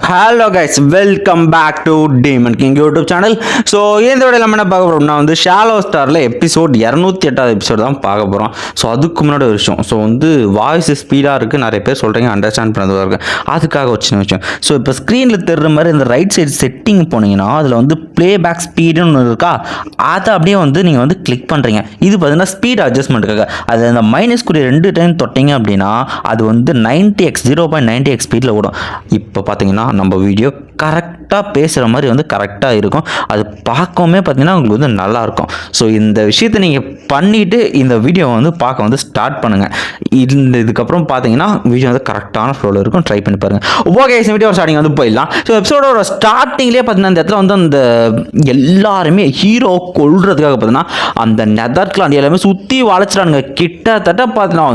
Hello guys, welcome back to Demon King YouTube channel. So இந்த விட நம்ம என்ன பார்க்க போகிறோம்னா ஷாலோ ஸ்டாரில் எபிசோட் 208 எபிசோட் தான் பார்க்க போகிறோம். ஸோ அதுக்கு முன்னாடி ஒரு விஷயம், ஸோ வாய்ஸ் ஸ்பீடாக இருக்குது, நிறைய பேர் சொல்கிறீங்க, அண்டர்ஸ்டாண்ட் பண்ணதாக இருக்குது, அதுக்காக ஒரு சின்ன விஷயம். ஸோ இப்போ ஸ்க்ரீனில் தெரிகிற மாதிரி இந்த ரைட் சைடு செட்டிங் போனீங்கன்னா அதில் ப்ளேபேக் ஸ்பீடுன்னு ஒன்று இருக்கா, அதை அப்படியே நீங்கள் கிளிக் பண்ணுறீங்க. இது பார்த்தீங்கன்னா ஸ்பீட் அட்ஜஸ்ட்மெண்ட்டுக்காக. அது அந்த மைனஸ் குறி 2 டைம் தொட்டிங்க அப்படின்னா அது 90x 0.90x ஸ்பீடில் ஓடும். இப்போ பார்த்தீங்கன்னா நம்ம வீடியோ கரெக்டாக பேசுகிற மாதிரி கரெக்டாக இருக்கும். அது பார்க்கவுமே பார்த்தீங்கன்னா உங்களுக்கு நல்லாயிருக்கும். ஸோ இந்த விஷயத்தை நீங்கள் பண்ணிவிட்டு இந்த வீடியோ பார்க்க ஸ்டார்ட் பண்ணுங்கள். இதுக்கப்புறம் பார்த்தீங்கன்னா வீடியோ கரெக்டான ஃப்ளோவில் இருக்கும். ட்ரை பண்ணி பாருங்கள். ஓகே, இந்த வீடியோ ஸ்டார்டிங் போயிடலாம். ஸோ எபிசோடோட ஸ்டார்டிங்லேயே பார்த்தீங்கன்னா இந்த இடத்துல அந்த எல்லாருமே ஹீரோ கொள்றதுக்காக பார்த்தீங்கன்னா அந்த நெதர்லாண்ட் எல்லாமே சுற்றி வளைச்சிடானுங்க. கிட்டத்தட்ட பார்த்தீங்கன்னா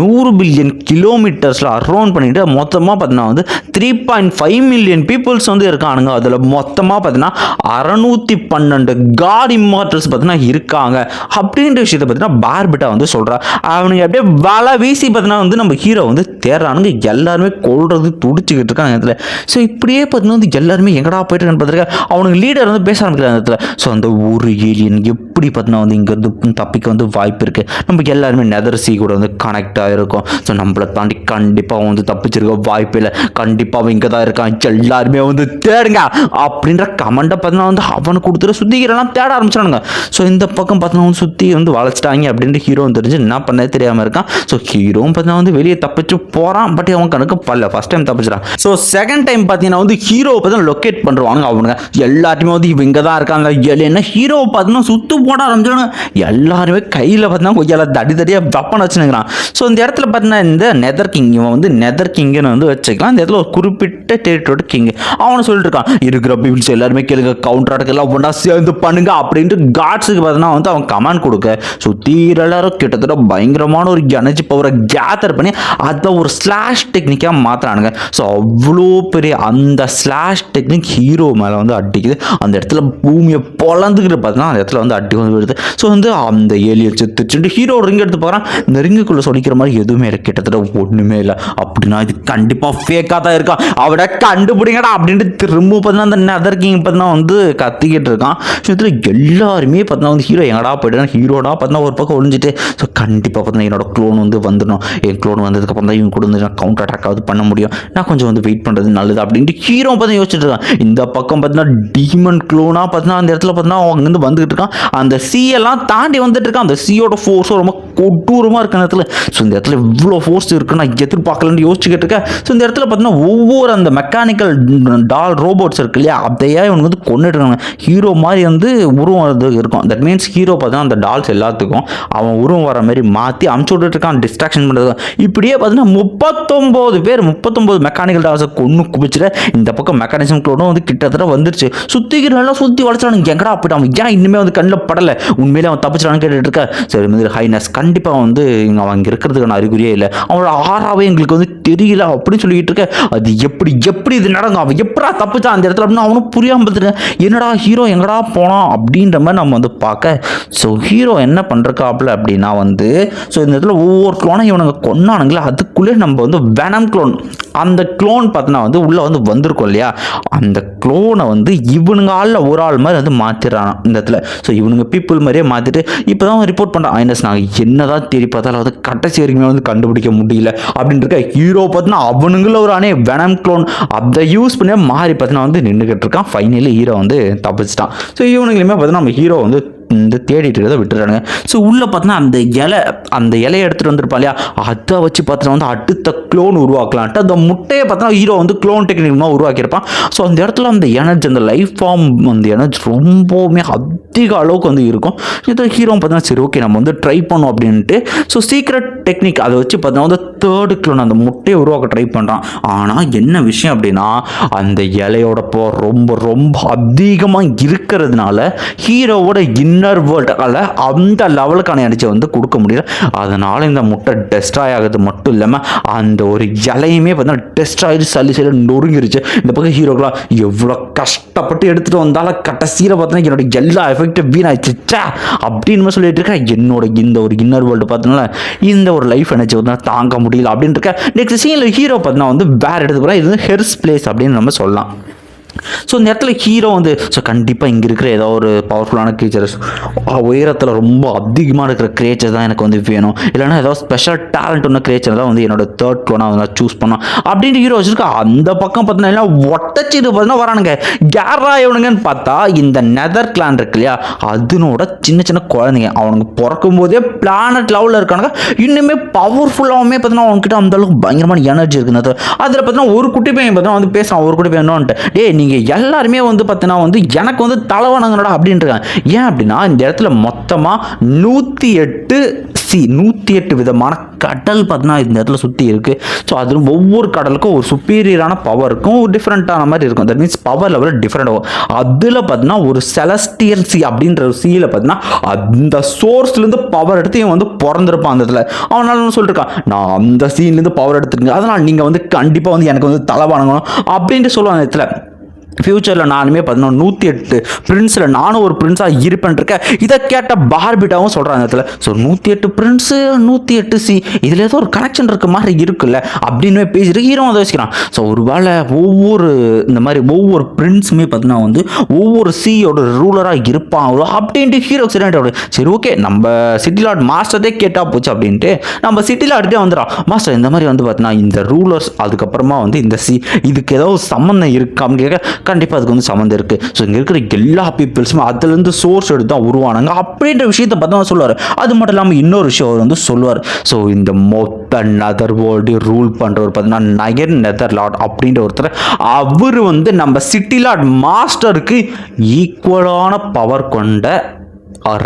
100 பில்லியன் கிலோமீட்டர்ஸில் அரௌண்ட் பண்ணிட்டு மொத்தமாக பார்த்தீங்கன்னா 3.5 மில்லியன் பீப்புள்ஸ் இருக்கானுங்க. அதில் மொத்தமாக பார்த்தீங்கன்னா 612 காட் இம்மார்டல்ஸ் பார்த்தீங்கன்னா இருக்காங்க. அப்படின்ற விஷயத்தை பார்த்தீங்கன்னா பார்பிட்டா சொல்கிறா. அவனுங்க அப்படியே வலை வீசி பார்த்தீங்கன்னா நம்ம ஹீரோ தேடுறானுங்க. எல்லாருமே கொள்றது துடிச்சுக்கிட்டு இருக்காங்க இடத்துல. ஸோ இப்படியே பார்த்தீங்கன்னா எல்லாருமே எங்கடா போயிட்டு இருக்கான்னு பார்த்துருக்க அவனுக்கு லீடர் பேச ஆரம்பிக்கிறாங்க இடத்துல. ஸோ அந்த ஒரு ஏலியன் எப்படி பார்த்தீங்கன்னா இங்கேருந்து தப்பிக்க வாய்ப்பு இருக்குது. நம்ம எல்லாருமே நெதர்சி கூட கனெக்ட் ஆகிருக்கும். ஸோ நம்மளை தாண்டி கண்டிப்பாக தப்பிச்சிருக்க வாய்ப்பு இல்லை. கண்டிப்பாக இங்கே தான் இருக்கான், எல்லாருமே தேடுங்க அப்படின்ற கமெண்ட்டை பார்த்தீங்கன்னா அவனுக்கு கொடுத்துட்டு சுத்திக்கிறலாம் தேட ஆரம்பிச்சானுங்க. ஸோ இந்த பக்கம் பார்த்தீங்கன்னா சுற்றி வளைச்சிட்டாங்க அப்படின்ட்டு ஹீரோ தெரிஞ்சு என்ன பண்ணே தெரியாமல் இருக்கான். ஸோ ஹீரோவும் பார்த்தீங்கன்னா வெளியே தப்பிச்சு போகிறான். பட் அவன் கணக்கு பல்ல ஃபர்ஸ்ட் டைம் தப்பிச்சிடான். ஸோ செகண்ட் டைம் பார்த்தீங்கன்னா ஹீரோ பார்த்தீங்கன்னா லொக்கேட் பண்ணுவானுங்க. அவனுங்க எல்லாருமே இவங்க தான் இருக்காங்க. என்ன ஹீரோவை பார்த்தீங்கன்னா சுத்து போட ஆரம்பிச்சானுங்க. எல்லாருமே கையில் பார்த்தீங்கன்னா கொஞ்சம் தடியாக வெப்பன் வச்சுனுங்கிறான். ஸோ இந்த இடத்துல பார்த்தீங்கன்னா இந்த நெதர் கிங் இவன் நெதர் கிங்குன்னு வச்சுக்கலாம். இந்த இடத்துல ஒரு குறிப்பிட்ட டெரிட்டோட கிங் அவனை சொல்லிட்டு இருக்கான், இருக்கிற பீப்புள்ஸ் எல்லாருமே கேளுங்க, கவுண்டர் அட்டாக் எல்லாம் ஒன்றா சேர்ந்து பண்ணுங்க அப்படின்ட்டு காட்ஸுக்கு பார்த்தீங்கன்னா அவன் கமாண்ட் கொடுக்க சுற்றி எல்லாரும் கிட்டத்தட்ட பயங்கரமான ஒரு எனர்ஜி பவரை கேதர் பண்ணி அதை ஒரு ஸ்லாஷ் டெக்னிக்காக மாற்றுறானுங்க. ஸோ அவ்வளோ பெரிய அந்த ஸ்லாஷ் டெக்னிக் ஹீரோ மேலே அடிக்குது. அந்த இடத்துல பூமியை பொழந்துக்கிட்டு பார்த்தீங்கன்னா அந்த இடத்துல அடி விடுது. ஸோ அந்த ஏலியை செத்துச்சுட்டு ஹீரோ ரிங் எடுத்து போகிறான். இந்த ரிங்குக்குள்ளே சொல்லிக்கிற மாதிரி எதுவுமே இருக்கு, கிட்டத்தட்ட ஒன்றுமே இல்லை. அப்படின்னா இது கண்டிப்பாக ஃபேக்காக தான் இருக்கான், அவட கண்டுபிடிங்கடா அப்படின்ட்டு திரும்ப பார்த்தீங்கன்னா அந்த நெதர் கிங் பார்த்தீங்கன்னா கத்திக்கிட்டு இருக்கான். ஸோ இதில் எல்லாருமே பார்த்தீங்கன்னா ஹீரோ எங்கடா போய்ட்டு ஹீரோடா பார்த்தீங்கன்னா ஒரு பக்கம் ஒழிஞ்சிட்டு. ஸோ கண்டிப்பாக பார்த்தீங்கன்னா என்னோட க்ளோன் வந்துடணும். என் க்ளோன் வந்ததுக்கப்புறம் தான் இவங்க கூட நான் கவுண்டர் அட்டாக்காவது பண்ண முடியும். நான் கொஞ்சம் வெயிட் பண்ணுறது நல்லது அப்படின்ட்டு ஹீரோ பார்த்தீங்கன்னா யோசிச்சுட்டு இருக்கான். இந்த பக்கம் பார்த்தீங்கன்னா டீமன் க்ளோனாக பார்த்தீங்கன்னா அந்த இடத்துல பார்த்தீங்கன்னா அவங்க வந்துகிட்டு இருக்கான். அந்த சீயெல்லாம் தாண்டி வந்துட்டு இருக்கான். அந்த சீயோட ஃபோர்ஸும் ரொம்ப கொடூரமாக இருக்க இடத்துல. ஸோ இந்த இடத்துல இவ்வளோ ஃபோர்ஸ் இருக்குன்னு நான் எதிர்பார்க்கலன்னு யோசிச்சுக்கிட்டு இருக்கேன். ஸோ இந்த இடத்துல பார்த்தீங்கன்னா ஒவ்வொரு அந்த மெக்கானிக்கல் டால் ரோபோட்ஸ் இருக்கு இல்லையா, அதையே இவனுக்கு கொண்டுட்டு இருக்காங்க. ஹீரோ மாதிரி உருவம் இருக்கும். தட் மீன்ஸ் ஹீரோ பார்த்தீங்கன்னா அந்த டால்ஸ் எல்லாத்துக்கும் அவன் உருவம் வர மாதிரி மாற்றி அமுச்சு விட்டுட்டு இருக்கான், டிஸ்ட்ராக்ஷன் பண்ணுறது. இப்படியே பார்த்தீங்கன்னா 39 மெக்கானிக்கல் டால்ஸை கொண்டு குவிச்சிட்டு இந்த பக்கம் மெக்கானிசம் க்ளோனும் கிட்டத்தட்ட வந்துருச்சு. சுற்றிக்கிற நல்லா சுற்றி வளர்ச்சானு எங்கடா போயிட்டு அவன் ஏன் இன்னுமே கண்ணில் படலை, உண்மையிலே அவன் தப்பிச்சான்னு கேட்டுட்டு இருக்க. சரி ஹைனஸ் கண்டிப்பாக அவன் இங்கே இருக்கிறதுக்கான அறிகுறியே இல்லை, அவனோட ஆறாவே எங்களுக்கு தெரியல அப்படின்னு சொல்லிட்டு இருக்க. அது எப்படி இது நடக்கும், அவன் எப்படா தப்பிச்சா அந்த இடத்துல அப்படின்னு அவனும் புரியாமல் பார்த்துருக்கேன். என்னடா ஹீரோ எங்கடா போனான் அப்படின்ற மாதிரி நம்ம பார்க்க. ஸோ ஹீரோ என்ன பண்ணுறக்காப்புல அப்படின்னா ஸோ இந்த இடத்துல ஒவ்வொரு க்ளோனை இவனுங்க கொன்னானுங்களே, அதுக்குள்ளே நம்ம வெனம் க்ளோன் அந்த க்ளோன் பார்த்தோன்னா உள்ளே வந்திருக்கோம் இல்லையா, அந்த க்ளோனை இவனுங்க ஆளில் ஒரு ஆள் மாதிரி மாற்றிடுறான் இந்த இடத்துல. ஸோ இவனுங்க பீப்புள் மாதிரியே மாற்றிட்டு இப்போ தான் ரிப்போர்ட் பண்ணுறான். ஐனஸ் நாங்கள் என்னதான் தேடி பார்த்தாலும் கடைசி வரைக்குமே கண்டுபிடிக்க முடியல அப்படின்னு இருக்க. ஹீரோ பார்த்தீங்கன்னா அவனுங்கள ஒரு அணை வெனம் க்ளோன் அதை யூஸ் பண்ணி மாறி பார்த்தீங்கன்னா நின்றுக்கிட்டு இருக்கான். ஃபைனலி ஹீரோ தப்பிச்சிட்டான். ஸோ இவனுங்களுமே பார்த்தீங்கன்னா நம்ம ஹீரோ தேடிட்டு இருக்கிறத விட்டுறானுங்க. ஸோ உள்ளே பார்த்தீங்கன்னா அந்த இலையை எடுத்துகிட்டு வந்திருப்பா இல்லையா, அதை வச்சு பார்த்தீங்கன்னா அடுத்த க்ளோன் உருவாக்கலான்ட்டு அந்த முட்டையை பார்த்தீங்கன்னா ஹீரோ க்ளோன் டெக்னிக் உருவாக்கியிருப்பான். ஸோ அந்த இடத்துல அந்த எனர்ஜி அந்த லைஃப் ஃபார்ம் அந்த எனர்ஜி ரொம்பவுமே அதிக அளவுக்கு இருக்கும். இதை ஹீரோ பார்த்தீங்கன்னா சரி ஓகே நம்ம ட்ரை பண்ணோம் அப்படின்ட்டு. ஸோ சீக்ரெட் டெக்னிக் அதை வச்சு பார்த்தீங்கன்னா தேர்டு க்ளோன் அந்த முட்டையை உருவாக்க ட்ரை பண்ணுறான். ஆனால் என்ன விஷயம் அப்படின்னா அந்த இலையோட ரொம்ப ரொம்ப அதிகமாக இருக்கிறதுனால ஹீரோவோட இன்னர் வேர்ல்டால் அந்த லெவலுக்கான எனர்ஜி வந்து கொடுக்க முடியல. அதனால் இந்த முட்டை டெஸ்ட்ராய் ஆகுது மட்டும் இல்லாமல் அந்த ஒரு இலையுமே பார்த்தீங்கன்னா டெஸ்ட் ஆகிட்டு சல்லி நொறுங்கிருச்சு. இந்த பக்கம் ஹீரோக்கெலாம் எவ்வளோ கஷ்டப்பட்டு எடுத்துகிட்டு வந்தாலும் கடைசியில் பார்த்தீங்கன்னா என்னோட எல்லா எஃபெக்டும் வீணாயிடுச்சா அப்படின்னு சொல்லிட்டு இருக்கேன். என்னோட இந்த ஒரு இன்னர் வேர்ல்டு பார்த்தீங்கன்னா இந்த ஒரு லைஃப் எனர்ஜி வந்து தாங்க முடியல அப்படின்னு இருக்கேன். நெக்ஸ்ட் சீனில் ஹீரோ பார்த்தீங்கன்னா வந்து வேறு எடுத்து போகிறேன். இது வந்து ஹெர்ஸ் பிளேஸ் அப்படின்னு நம்ம சொல்லலாம். ஸோ இந்த இடத்துல ஹீரோ வந்து ஸோ கண்டிப்பாக இங்கே இருக்கிற ஏதோ ஒரு பவர்ஃபுல்லான கிரியேச்சர்ஸ், உயரத்தில் ரொம்ப அதிகமாக இருக்கிற கிரியேச்சர் தான் எனக்கு வந்து வேணும், இல்லைன்னா ஏதோ ஸ்பெஷல் டேலண்ட் ஒன்று கிரியேச்சர் தான் வந்து என்னோட தேர்ட் க்ளோனாக வந்து சூஸ் பண்ணோம் அப்படின்ட்டு ஹீரோ வச்சுருக்கா. அந்த பக்கம் பார்த்தீங்கன்னா ஒட்டச்சிட்டு பார்த்தீங்கன்னா வரானுங்க. கேரா எவனுங்கன்னு பார்த்தா இந்த நெதர் கிளான் இருக்கு இல்லையா, அதனோட சின்ன சின்ன குழந்தைங்க. அவனுக்கு பிறக்கும் போதே பிளானட் லெவலில் இருக்கானுங்க. இன்னுமே பவர்ஃபுல்லாகவுமே பார்த்தீங்கன்னா அவங்ககிட்ட அந்த அளவுக்கு பயங்கரமான எனர்ஜி இருக்குது. அதில் பார்த்தீங்கன்னா ஒரு குட்டி பையன் பார்த்தீங்கன்னா வந்து பேசுகிறான். ஒரு குட்டி பையன்ட்டு டே நீங்கள் எல்லாருமே வந்து பார்த்தீங்கன்னா வந்து எனக்கு வந்து தலைவணங்கடா அப்படின்ட்டுருக்காங்க. ஏன் அப்படின்னா இந்த இடத்துல மொத்தமாக 108 விதமான கடல் பார்த்தீங்கன்னா இந்த இடத்துல சுற்றி இருக்குது. ஸோ அது ஒவ்வொரு கடலுக்கும் ஒரு சுப்பீரியரான பவர் இருக்கும், ஒரு டிஃப்ரெண்ட்டான மாதிரி இருக்கும். தட் மீன்ஸ் பவர் லெவலில் டிஃப்ரெண்ட் ஆகும். அதில் பார்த்தீங்கன்னா ஒரு செலஸ்டியல் சி அப்படின்ற ஒரு சீயில் பார்த்தீங்கன்னா அந்த சோர்ஸ்லேருந்து பவர் எடுத்து இவன் வந்து பிறந்திருப்பான். அந்த இடத்துல அவனால சொல்லியிருக்கான், நான் அந்த சீன்லேருந்து பவர் எடுத்துருக்கேன், அதனால் நீங்கள் வந்து கண்டிப்பாக வந்து எனக்கு வந்து தலை வணங்கணும் அப்படின்ட்டு சொல்லுவாங்க. அந்த இடத்துல ஃப்யூச்சரில் நானுமே பார்த்தீங்கன்னா 108 பிரின்ஸில் நானும் ஒரு பிரின்ஸாக இருப்பேன் இருக்கேன். இதை கேட்ட பார்பிட்டாவும் சொல்கிறாங்க அந்த இடத்துல. ஸோ 108 பிரின்ஸு 108 சி இதில் ஏதோ ஒரு கனெக்ஷன் இருக்க மாதிரி இருக்குல்ல அப்படின்னு பேசிட்டு ஹீரோ அதை வச்சுக்கிறான். ஸோ ஒரு வேளை இந்த மாதிரி ஒவ்வொரு பிரின்ஸுமே பார்த்தீங்கன்னா வந்து ஒவ்வொரு சியோட ரூலராக இருப்பாங்களோ அப்படின்ட்டு ஹீரோ சரி ஓகே நம்ம சிட்டி லார்ட் மாஸ்டரே கேட்டால் போச்சு அப்படின்ட்டு நம்ம சிட்டி லார்ட்டே வந்துடும். மாஸ்டர் இந்த மாதிரி வந்து பார்த்தீங்கன்னா இந்த ரூலர்ஸ் அதுக்கப்புறமா வந்து இந்த சி இதுக்கு ஏதோ சம்மந்தம் இருக்கான்னு கேட்க கண்டிப்பாக அதுக்கு வந்து சம்மந்தம் இருக்குது. ஸோ இங்கே இருக்கிற எல்லா பீப்புள்ஸுமே அதுலேருந்து சோர்ஸ் எடுத்து தான் உருவானாங்க அப்படின்ற விஷயத்தை பார்த்தா சொல்லுவார். அது மட்டும் இல்லாமல் இன்னொரு விஷயம் அவர் வந்து சொல்லுவார். ஸோ இந்த மொத்த நெதர் வேர்ல்டு ரூல் பண்ணுறவர் பார்த்தீங்கன்னா நயன் நெதர் லார்ட் அப்படின்ற ஒருத்தர். அவர் வந்து நம்ம சிட்டி லார்ட் மாஸ்டருக்கு ஈக்குவலான பவர் கொண்ட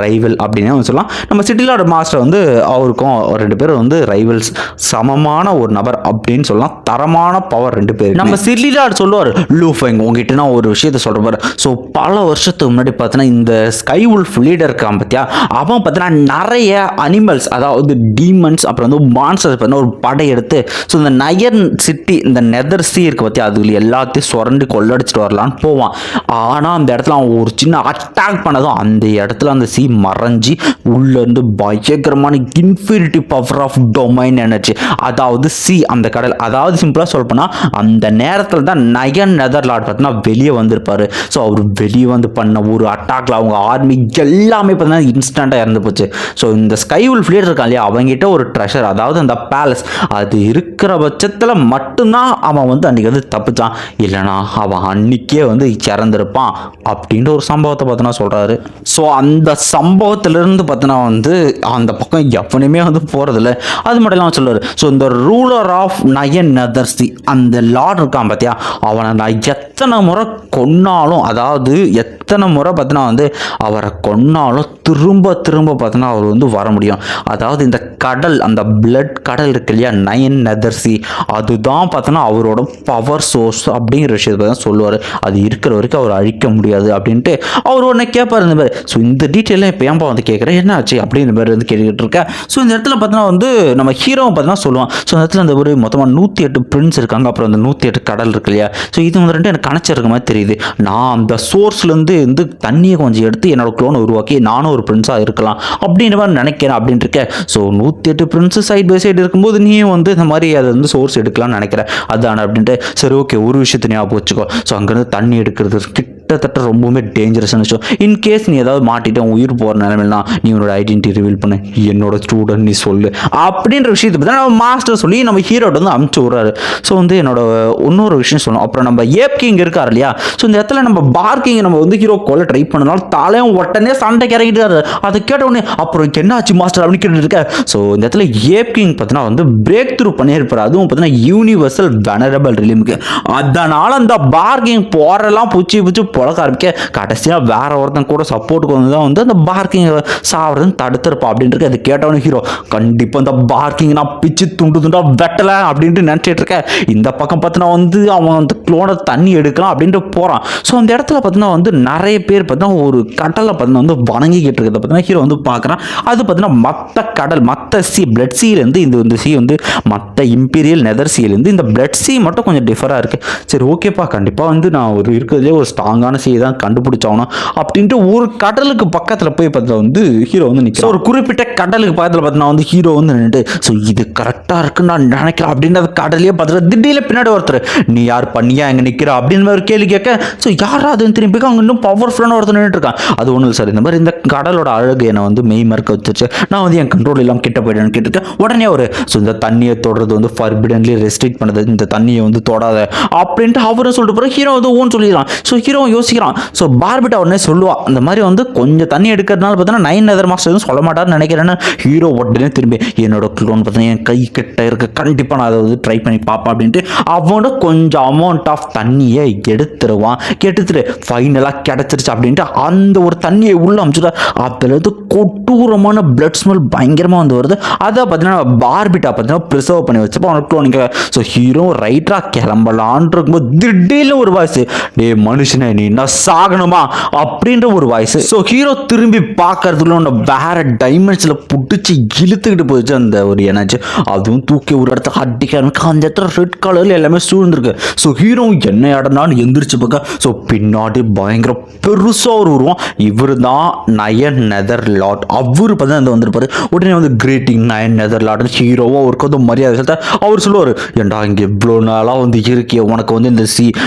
ரைவல் அப்படின்னு சொல்லலாம். நம்ம சிட்டி லார்ட் மாஸ்டர் வந்து அவருக்கும் 2 பேரும் வந்து ரைவல்ஸ், சமமான ஒரு நபர் அப்படின்னு சொல்லலாம். தரமான பவர் 2 பேர். நம்ம சிட்டி லார்ட் சொல்லுவார், லூஃபைங் உங்ககிட்ட நான் ஒரு விஷயத்த சொல்கிறேன். ஸோ பல வருஷத்துக்கு முன்னாடி பார்த்தீங்கன்னா இந்த ஸ்கை உல்ஃப் லீடர் இருக்கான் பார்த்தியா, அவன் பார்த்தீங்கன்னா நிறைய அனிமல்ஸ் அதாவது டீமன்ஸ் அப்புறம் வந்து மான்ஸ்டர்ஸ் பார்த்தீங்கன்னா ஒரு படை எடுத்து ஸோ இந்த நயன் சிட்டி இந்த நெதர் சி இருக்கு பார்த்தியா அதுல எல்லாத்தையும் சுரண்டி கொள்ளடிச்சிட்டு வரலான்னு போவான். ஆனால் அந்த இடத்துல அவன் ஒரு சின்ன அட்டாக் பண்ணதும் அந்த இடத்துல அந்த சி மறைஞ்சி உள்ளேருந்து பயங்கரமான infinity power of domain energy, அதாவது சி அந்த கடல், அதாவது சிம்பிளாக சொல்லப்போனால் அந்த நேரத்தில் தான் நயன் நெதர் லார்ட் பார்த்தீங்கன்னா வெளியே வந்திருப்பார். ஸோ அவர் வெளியே வந்து பண்ண ஒரு அட்டாக்ல அவங்க ஆர்மி எல்லாமே பார்த்தீங்கன்னா இன்ஸ்டண்ட்டாக இறந்து போச்சு. ஸோ இந்த ஸ்கை உல்ஃப் லீடர் இருக்கான் இல்லையா, அவங்ககிட்ட ஒரு ட்ரெஷர் அதாவது அந்த பேலஸ் அது இருக்கிற பட்சத்தில் மட்டும்தான் அவன் வந்து அன்றைக்கி வந்து தப்பிச்சான், இல்லைனா அவன் அன்றைக்கே வந்து இறந்துருப்பான் அப்படின்ற ஒரு சம்பவத்தை பார்த்தீங்கன்னா சொல்கிறாரு. ஸோ அந்த சம்பவத்திலிருந்து பார்த்தீங்கன்னா வந்து அந்த பக்கம் எவனுமே வந்து போகிறதில்ல. அது மட்டும் இல்லாமல் சொல்லுவார். ஸோ இந்த ruler of nine nether sea அந்த லார்ட் இருக்கான் பார்த்தியா, அவனை நான் எத்தனை முறை கொன்னாலும் அதாவது எத்தனை முறை பார்த்தீங்கன்னா வந்து அவரை கொன்னாலும் திரும்ப திரும்ப பார்த்தீங்கன்னா அவர் வந்து வர முடியும். அதாவது இந்த கடல் அந்த பிளட் கடல் இருக்கு இல்லையா நயன் நெதர் சி, அதுதான் பார்த்தோன்னா அவரோட பவர் சோர்ஸ் அப்படிங்கிற விஷயத்தை தான் சொல்லுவார். அது இருக்கிற வரைக்கும் அவர் அழிக்க முடியாது அப்படின்ட்டு அவர் உடனே கேட்பார். இந்த மாதிரி ஸோ இந்த டீட்டெயிலாம் இப்போ ஏன்பா வந்து கேட்குறேன் என்ன ஆச்சு அப்படின்ற மாதிரி வந்து கேட்டுக்கிட்டு இருக்கேன். ஸோ இந்த இடத்துல பார்த்தீங்கன்னா வந்து நம்ம ஹீரோவை பார்த்தீங்கன்னா சொல்லுவான். ஸோ இந்த இடத்துல அந்த ஒரு மொத்தமாக 108 பிரின்ஸ் இருக்காங்க, அப்புறம் அந்த 108 கடல் இருக்கு இல்லையா, ஸோ இது வந்து 2 எனக்கு கனெக்ட் மாதிரி தெரியுது. நான் அந்த சோர்ஸ்லேருந்து தண்ணியை கொஞ்சம் எடுத்து என்னோட க்ளோனை உருவாக்கி நானும் ஒரு பிரின்ஸாக இருக்கலாம் அப்படின்ற மாதிரி நினைக்கிறேன் அப்படின்ட்டு இருக்கேன். So 108 prince side by side இருக்கும்போது நீயும் வந்து இந்த மாதிரி அதை வந்து சோர்ஸ் எடுக்கலாம்னு நினைக்கிறேன் அதான் அப்படின்ட்டு. சரி ஓகே ஒரு விஷயத்தை ஞாபகம் வச்சுக்கோ. ஸோ அங்கேருந்து தண்ணி எடுக்கிறது கிட்டத்தட்ட ரொம்பவுமே டேஞ்சரஸ்னு விஷயம். இன்கேஸ் நீ ஏதாவது மாட்டிட்டு உயிர் போகிற நிலைமையிலாம் நீ உன்னோட ஐடென்டிட்டி ரிவீல் பண்ண என்னோட ஸ்டூடெண்ட் நீ சொல்லு அப்படின்ற விஷயத்தை பற்றி நம்ம மாஸ்டர் சொல்லி நம்ம ஹீரோட்ட வந்து அமுச்சு விட்றாரு. ஸோ வந்து என்னோட இன்னொரு விஷயம் சொல்லணும். அப்புறம் நம்ம ஏப் கிங் இருக்கார் இல்லையா, ஸோ இந்த இடத்துல நம்ம பார்க்கிங் நம்ம வந்து ஹீரோ கொல்ல ட்ரை பண்ணனால தலையும் உடனே சண்டைக்கு இறங்கிட்டாரு. அதை கேட்ட உடனே அப்புறம் என்ன ஆச்சு மாஸ்டர் அப்படின்னு கேட்டு இருக்கேன். ஸோ இந்த இடத்துல ஏப் கிங் பார்த்தீங்கன்னா வந்து பிரேக் த்ரூ பண்ணியிருப்பார். அதுவும் பார்த்தீங்கன்னா யூனிவர்சல் வெனரபிள் ரிலிமுக்கு. அதனால் அந்த பார்க்கிங் போரெல்லாம் பூச்சி புழக்க ஆரம்பிக்க கடைசியாக வேற ஒருத்தன் கூட சப்போர்ட்டுக்கு வந்து தான் வந்து அந்த பார்க்கிங் சாவறதுன்னு தடுத்துருப்பா அப்படின்ட்டு அது கேட்டவனு ஹீரோ கண்டிப்பாக இந்த பார்க்கிங் நான் பிச்சு துண்டு துண்டா வெட்டலை அப்படின்ட்டு நினச்சிட்டு இருக்கேன். இந்த பக்கம் பார்த்தீங்கன்னா வந்து அவன் அந்த க்ளோனை தண்ணி எடுக்கலாம் அப்படின்ட்டு போகிறான். ஸோ அந்த இடத்துல பார்த்தீங்கன்னா வந்து நிறைய பேர் பார்த்தீங்கன்னா ஒரு கடலை பார்த்தீங்கன்னா வந்து வணங்கிக்கிட்டு இருக்கிறத பார்த்தீங்கன்னா ஹீரோ வந்து பார்க்குறான். அது பார்த்தீங்கன்னா மற்ற கடல் மற்ற பிளட் சீலேருந்து இந்த சீ வந்து மற்ற இம்பீரியல் நெதர் சீலேருந்து இந்த பிளட் சீ மட்டும் கொஞ்சம் டிஃபராக இருக்குது. சரி ஓகேப்பா, கண்டிப்பாக வந்து நான் ஒரு இருக்கிறதுலே ஒரு ஸ்ட்ராங்கான சீ தான் கண்டுபிடிச்சாகணும் அப்படின்ட்டு ஒரு கடலுக்கு பக்கத்தில் போய் பார்த்தா வந்து ஹீரோ வந்து நிற்கிறான். ஒரு குறிப்பிட்ட கடலுக்கு பக்கத்தில் பார்த்தீங்கன்னா வந்து ஹீரோ வந்து நின்றுட்டு ஸோ இது கரெக்டாக இருக்குன்னு நான் நினைக்கிறேன் அப்படின்னு அந்த கடலையே பார்த்துட்டு திடீர்னு பின்னாடி ஒருத்தர் நீ யார் பண்ணியா எங்கே நிற்கிற அப்படின்னு ஒரு கேள்வி கேட்க ஸோ யாரா அதுன்னு திரும்பி அங்கே இன்னும் பவர்ஃபுல்லான ஒருத்தர் நின்றுட்டு இருக்கான். அது ஒன்றும் இல்லை சார், இந்த மாதிரி இந்த கடலோட அழகு என்னை வந்து மெய் மறக்க வச்சிருச்சு, நான் வந்து என் கண்ட்ரோல் இல்லாமல் கிட்ட போயிட்டேன்னு கேட்டுருக்கேன். உடனே ஒரு ஸோ இந்த தண்ணியை தொடுறது வந்து ஃபர்பிடன்லி ரெஸ்ட்ரிக்ட் பண்ணுறது, இந்த தண்ணியை வந்து தொடாத அப்படின்ட்டு அவரும் சொல்லிட்டு போகிற ஹீரோ வந்து ஓன்னு சொல்லிடுறான். ஸோ ஹீரோ யோசிக்கிறான். ஸோ பார்பிட்டா உடனே சொல்லுவான் இந்த மாதிரி வந்து கொஞ்சம் தண்ணி எடுக்கிறதுனால பார்த்தீங்கன்னா 9 நெதர் மாஸ்டர் எதுவும் சொல்ல மாட்டார்னு நினைக்கிறேன்னு ஹீரோ உடனே திரும்பி என்னோட க்ளோன் பார்த்தீங்கன்னா என் கை கிட்ட இருக்க கண்டிப்பாக நான் அதை வந்து ட்ரை பண்ணி பார்ப்பேன் அப்படின்ட்டு அவனோட கொஞ்சம் அமௌண்ட் ஆஃப் தண்ணியை எடுத்துருவான். எடுத்துட்டு ஃபைனலாக கிடச்சிருச்சு அப்படின்ட்டு அந்த ஒரு தண்ணியை உள்ள அமைச்சுட்டா அதுலேருந்து கொட்டூரமான பிளட் ஸ்மெல் பயங்கரமாக வந்து வருது. அதை பார்த்தீங்கன்னா பார்பிட்டா பார்த்தீங்கன்னா ப்ரிசர்வ் பண்ணி வச்சப்போ அவனுக்கு க்ளோனிங்க. ஸோ ஹீரோ ரைட்டாக கிளம்பலான் இருக்கும்போது திடீர்னு ஒரு வாய்ஸ், டே மனுஷனே நீ என்ன சாகணுமா அப்படின்ற ஒரு வாய்ஸ். ஸோ ஹீரோ திரும்பி பார்க்கறதுக்குள்ள வேற டைமென்ஷனில் பிடிச்சி இழுத்துக்கிட்டு போயிடுச்சு அந்த ஒரு எனர்ஜி. அதுவும் தூக்கி ஒரு இடத்துல அடிக்க அந்த இடத்துல ரெட் கலரில் எல்லாமே சூழ்ந்துருக்கு. ஸோ ஹீரோ என்ன இடம்னான்னு எந்திரிச்சு பார்க்க ஸோ பின்னாடி பயங்கர பெருசாக ஒரு உருவம். இவர் தான் நயன் நெதர்லாட். அவர் பார்த்தா அந்த வந்திருப்பாரு. உடனே வந்து கிரீட்டிங் நயன் நெதர்லாட் ஹீரோவோ அவருக்கு வந்து மரியாதை செலுத்த அவர் சொல்லுவார், ஏண்டா இங்கே இவ்வளோ நாளாக வந்து இருக்கிய உனக்கு வந்து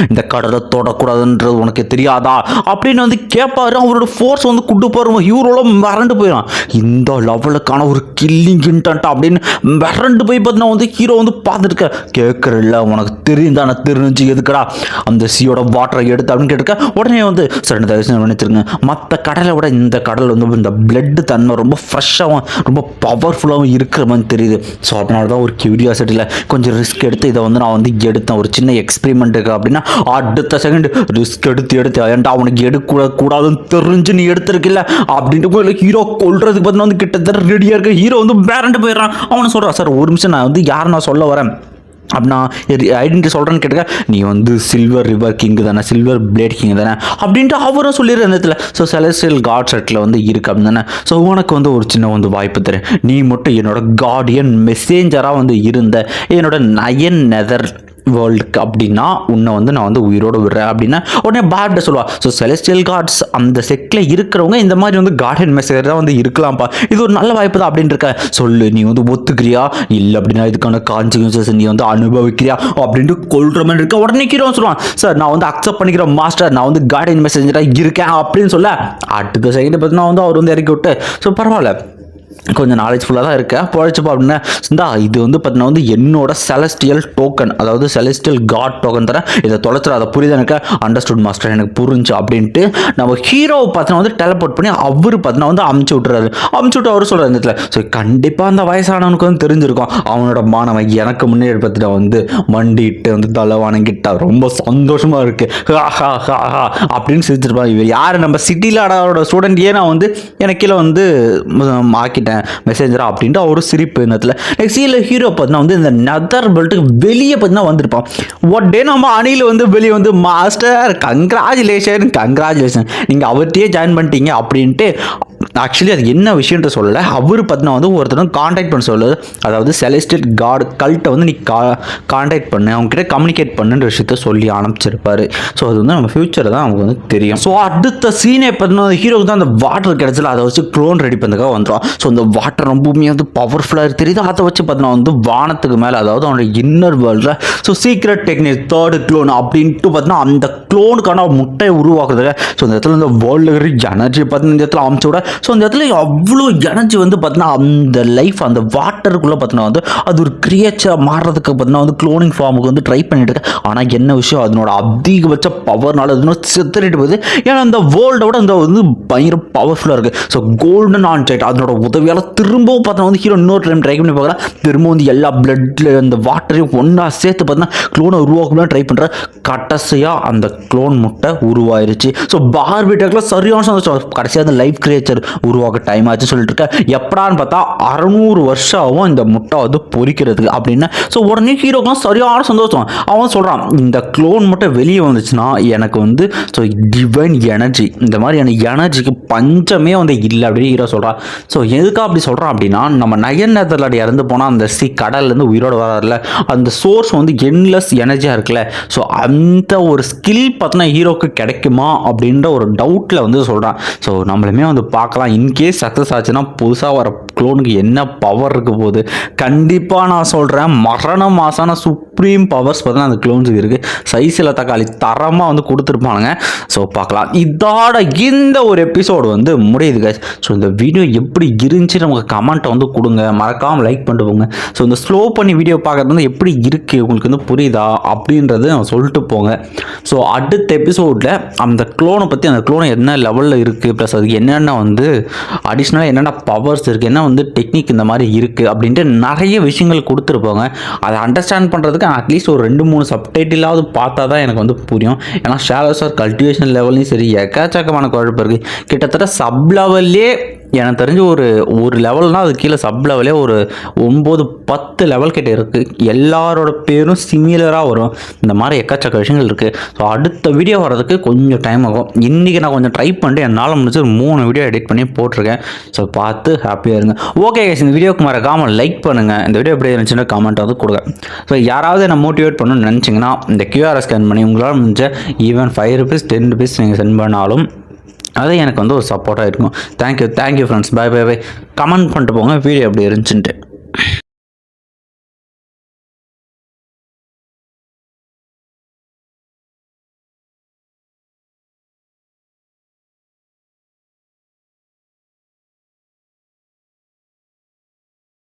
இந்த கடலை தொடக்கூடாதுன்றது உனக்கு தெரியாதா அப்படின்னு வந்து கேட்பாரு. அவரோட ஃபோர்ஸ் வந்து கூட்டு போகிறோம். ஹீரோல மிரண்டு போயிடும். இந்த லெவலுக்கான ஒரு கில்லிங் இன்டென்ட் அப்படின்னு மிரண்டு போய் பார்த்தீங்கன்னா வந்து ஹீரோ வந்து பார்த்துருக்க கேட்கறல உனக்கு தெரியுதானே தெரிஞ்சு எதுக்கடா அந்த சீயோட வாட்டரை எடுத்து அப்படின்னு கேட்டுக்க. உடனே வந்து சரி தயவுசெய்து நினைச்சிருங்க, மற்ற கடலை விட இந்த கடல் வந்து இந்த பிளட் தன்மை ரொம்ப ஃப்ரெஷ்ஷாகவும் ரொம்ப பவர்ஃபுல்லாகவும் இருக்கிற மாதிரி தெரியுது. ஸோ அதனால தான் ஒரு கியூரியாசிட்டியில் கொஞ்சம் ரிஸ்க் எடுத்து இதை வந்து நான் வந்து எடுத்தேன் ஒரு சின்ன எக்ஸ்பெரிமெண்ட்டுக்கு அப்படின்னா அடுத்த செகண்ட் ரிஸ்க் எடுத்து ஏன்டா அவனுக்கு எடுக்கக்கூடாதுன்னு தெரிஞ்சு நீ எடுத்திருக்கில்ல அப்படின்ட்டு ஹீரோ கொல்றதுக்கு பார்த்தீங்கன்னா வந்து கிட்டத்தட்ட ரெடியாக இருக்கு. ஹீரோ வந்து பேரண்டு போயிடுறான். அவனை சொல்கிறான், சார் ஒரு நிமிஷம் நான் வந்து யாரை நான் சொல்ல வரேன் அப்படின்னா ஐடென்டிட்டி சொல்கிறேன்னு கேட்டுக்க, நீ வந்து சில்வர் ரிவர் கிங்கு தானே, சில்வர் பிளேட் கிங் தானே அப்படின்ட்டு அவரும் சொல்லிடுற அந்த இடத்துல. ஸோ செலஸ்டியல் காட் செட்டில் வந்து இருக்குது அப்படின்னு தானே. ஸோ உனக்கு வந்து ஒரு சின்ன வந்து வாய்ப்பு தரேன், நீ மட்டும் என்னோட கார்டியன் மெசேஞ்சராக வந்து இருந்த என்னோட நயன் நெதர் வேர்ல்டுக்கு அப்படின்னா உன்னை வந்து நான் வந்து உயிரோடு விடுறேன் அப்படின்னா உடனே பார்பிட்டா சொல்லுவா. ஸோ செலஸ்டியல் காட்ஸ் அந்த செட்டில் இருக்கிறவங்க இந்த மாதிரி வந்து கார்டியன் மெசேஜர் தான் வந்து இருக்கலாம்ப்பா, இது ஒரு நல்ல வாய்ப்பு தான் அப்படின்னு இருக்க. சொல்லு நீ வந்து ஒத்துக்கிறியா இல்லை அப்படின்னா இதுக்கான கான்சிக்வன்சஸ் நீ வந்து அனுபவிக்கிறியா அப்படின்ட்டு கொள்ற மாதிரி இருக்க. உடனே ஹீரோ சொல்லுவான், சார் நான் வந்து அக்செப்ட் பண்ணிக்கிறேன் மாஸ்டர், நான் வந்து கார்டியன் மெசேஜராக இருக்கேன் அப்படின்னு சொல்ல அடுத்த செகண்ட் பார்த்தீங்கன்னா வந்து அவர் வந்து இறக்கி விட்டு ஸோ பரவாயில்ல கொஞ்சம் நாலேஜ்ஃபுல்லாக தான் இருக்கேன் போயிடுச்சுப்பா அப்படின்னா இந்தா இது வந்து பார்த்தீங்கன்னா வந்து என்னோட செலஸ்டியல் டோக்கன், அதாவது செலஸ்டியல் காட் டோக்கன் தரேன், இதை தொலைச்சிட அதை புரியுது எனக்கு, அண்டர்ஸ்டுட் மாஸ்டர் எனக்கு புரிஞ்சு அப்படின்ட்டு நம்ம ஹீரோவை பார்த்தீங்கன்னா வந்து டெலபோர்ட் பண்ணி அவர் பார்த்தீங்கன்னா வந்து அமுச்சு விட்டுறாரு. அமுச்சு விட்டு அவர் சொல்கிறார் இந்த இடத்துல. ஸோ கண்டிப்பாக அந்த வயசானவனுக்கு வந்து தெரிஞ்சிருக்கும் அவனோட மாணவன் எனக்கு முன்னாடி பார்த்துட்டு வந்து மண்டிட்டு வந்து தலை வணங்கிட்டா ரொம்ப சந்தோஷமாக இருக்குது அப்படின்னு சிரிச்சிருப்பான். இவர் யார் நம்ம சிட்டியில் அவரோட ஸ்டூடெண்ட்டையே நான் வந்து எனக்கு கீழே வந்து ஆக்கிட்டேன் மெசேஞ்சரா அப்படின்ட்டு ஒரு சிரிப்பு நேரத்தில். நெக்ஸ்ட் சீனில் ஹீரோ பார்த்தீங்கன்னா வந்து இந்த நெதர் பெல்ட்டுக்கு வெளியே பார்த்தீங்கன்னா வந்திருப்பான். உடனே நம்ம அணியில் வந்து வெளியே வந்து மாஸ்டர் கங்க்ராச்சுலேஷன் நீங்கள் அவர்கிட்டயே ஜாயின் பண்ணிட்டீங்க அப்படின்ட்டு. ஆக்சுவலி அது என்ன விஷயன்ற சொல்லலை, அவர் பார்த்தீங்கன்னா வந்து ஒருத்தரும் கான்டாக்ட் பண்ண சொல்லுது, அதாவது செலஸ்டியல் காட் கல்ட்டை வந்து நீ கான்டாக்ட் பண்ணு அவங்ககிட்ட கம்யூனிகேட் பண்ணுன்ற விஷயத்த சொல்லி அனுப்பிச்சிருப்பாரு. ஸோ அது வந்து நம்ம ஃபியூச்சர் தான் நமக்கு வந்து தெரியும். ஸோ அடுத்த சீனே பார்த்தீங்கன்னா ஹீரோக்கு தான் அந்த வாட்டர் கிடைச்சல அதை வச்சு க்ளோன் ரெடி பண்ணுறதுக்காக வந்துடும். ஸோ அந்த வாட்டர் ரொம்பவுமே வந்து பவர்ஃபுல்லாக தெரியுது. அதை வச்சு பார்த்தீங்கன்னா வந்து வானத்துக்கு மேலே அதாவது அவனோட இன்னர் வேர்ல்டில் so secret technique third clone அப்படின்ட்டு பார்த்தீங்கன்னா அந்த க்ளோனுக்கான முட்டையை உருவாக்குறதுக்கு ஸோ இந்த இடத்துல இந்த வேர்ல்டு எனர்ஜி பார்த்தீங்கன்னா இந்த இடத்துல அமைச்சு விட. ஸோ அந்த இடத்துல அவ்வளோ எனர்ஜி வந்து பார்த்தீங்கன்னா அந்த லைஃப் அந்த வாட்டருக்குள்ளே பார்த்தீங்கன்னா வந்து அது ஒரு கிரியேச்சராக மாறுறதுக்கு பார்த்தீங்கன்னா வந்து க்ளோனிங் ஃபார்முக்கு வந்து ட்ரை பண்ணிட்டு இருக்கு. ஆனால் என்ன விஷயம் அதனோட அதிகபட்ச பவர்னால அது செத்துட்டு போகுது. ஏன்னா அந்த வேர்ல்டை விட அந்த வந்து பயங்கர பவர்ஃபுல்லாக இருக்குது. ஸோ கோல்டன் ஆன்சைட் அதனோட உதவி எல்லாம் திரும்பவும் பார்த்தா வந்து ஹீரோ இன்னொரு டைம் ட்ரை பண்ணி பார்க்குறான். திரும்ப வந்து எல்லா பிளட்டில் அந்த வாட்டரையும் ஒன்றா சேர்த்து பார்த்தீங்கன்னா க்ளோனை உருவாக்கலாம் ட்ரை பண்ணுற. கடைசியாக அந்த க்ளோன் முட்டை உருவாயிருச்சு. ஸோ பார்பிடெக்கில் சரியான சந்தோஷம். கடைசியாக அந்த லைஃப் கிரியேச்சர் உருவாக்க டைம் ஆச்சு சொல்லிட்டு இருக்க. எப்படான்னு பார்த்தா 600 வருஷம் ஆகும் இந்த முட்டை வந்து பொரிக்கிறதுக்கு அப்படின்னு. ஸோ உடனே ஹீரோக்கெலாம் சரியான சந்தோஷம். அவன் சொல்கிறான், இந்த க்ளோன் முட்டை வெளியே வந்துச்சுன்னா எனக்கு வந்து ஸோ டிவைன் எனர்ஜி, இந்த மாதிரியான எனர்ஜிக்கு பஞ்சமே வந்து இல்லை அப்படின்னு ஹீரோ சொல்கிறான். ஸோ எதுக்காக அப்படி சொல்கிறான் அப்படின்னா, நம்ம நயன் நேதர்லாண்ட் இறந்து போனால் அந்த கடல்லேருந்து உயிரோடு வராதுல, அந்த சோர்ஸ் வந்து என்லெஸ் எனர்ஜியாக இருக்குல்ல. ஸோ அந்த ஒரு ஸ்கில் பார்த்தோன்னா ஹீரோக்கு கிடைக்குமா அப்படின்ற ஒரு டவுட்டில் வந்து சொல்கிறான். ஸோ நம்மளுமே வந்து பார்க்கலாம், இன்கேஸ் சக்ஸஸ் ஆச்சுன்னா புதுசாக வர க்ளோனுக்கு என்ன பவர் இருக்க போகுது. கண்டிப்பாக நான் சொல்கிறேன், மரண மாசான சுப்ரீம் பவர்ஸ் பார்த்தீங்கன்னா அந்த க்ளோன்ஸுக்கு இருக்குது. சைஸில் தக்காளி தரமாக வந்து கொடுத்துருப்பானுங்க. ஸோ பார்க்கலாம். இதோட இந்த ஒரு எபிசோடு வந்து முடியுது கைஸ். ஸோ இந்த வீடியோ எப்படி இருந்துச்சு நமக்கு கமெண்ட்டை வந்து கொடுங்க, மறக்காமல் லைக் பண்ணிட்டு போங்க. ஸோ இந்த ஸ்லோ பண்ணி வீடியோ பார்க்குறது வந்து எப்படி இருக்குது உங்களுக்கு வந்து புரியுதா அப்படின்றது சொல்லிட்டு போங்க. ஸோ அடுத்த எபிசோடில் அந்த க்ளோனை பற்றி, அந்த க்ளோனை என்ன லெவலில் இருக்குது, ப்ளஸ் அதுக்கு என்னென்ன வந்து அடிஷ்னலாக என்னென்ன பவர்ஸ் இருக்குது, என்ன வந்து டெக்னிக் இந்த மாதிரி இருக்குது அப்படின்ட்டு நிறைய விஷயங்கள் கொடுத்துருப்பாங்க. அதை அண்டர்ஸ்டாண்ட் பண்ணுறதுக்கு அட்லீஸ்ட் ஒரு 2-3 சப்டைட்டிலாவது பார்த்தா தான் எனக்கு வந்து புரியும். ஏன்னா ஷாலோஸ் ஆர் கல்டிவேஷன் லெவல்லையும் சரி எக்கச்சக்கமான குழப்பம் இருக்குது. கிட்டத்தட்ட சப் லெவல்லே எனக்கு தெரிஞ்சு ஒரு லெவல்னால் அது கீழே சப் லெவலே ஒரு 9-10 லெவல் கிட்டே இருக்குது. எல்லாரோட பேரும் சிமிலராக வரும். இந்த மாதிரி எக்கச்சக்க விஷயங்கள் இருக்குது. ஸோ அடுத்த வீடியோ வர்றதுக்கு கொஞ்சம் டைம் ஆகும். இன்றைக்கி நான் கொஞ்சம் ட்ரை பண்ணிட்டு என்னால் முடிஞ்சு 3 வீடியோ எடிட் பண்ணி போட்டிருக்கேன். ஸோ பார்த்து ஹாப்பியாக இருங்க. ஓகே கைஸ், இந்த வீடியோக்கு மறக்காமல் லைக் பண்ணுங்கள். இந்த வீடியோ எப்படி இருந்துச்சுன்னா கமெண்ட் வந்து கொடுங்க. ஸோ யாராவது என்ன மோட்டிவேட் பண்ணணும்னு நினச்சிங்கன்னா இந்த QR ஸ்கேன் பண்ணி உங்களால் முடிஞ்ச ஈவன் 5 rupees 10 rupees நீங்கள் சென்ட் பண்ணாலும் அது எனக்கு வந்து ஒரு சப்போர்ட்டாக இருக்கும். Thank you friends. பை. கமெண்ட் பண்ணிட்டு போங்க வீடியோ எப்படி இருந்துச்சுன்ட்டு.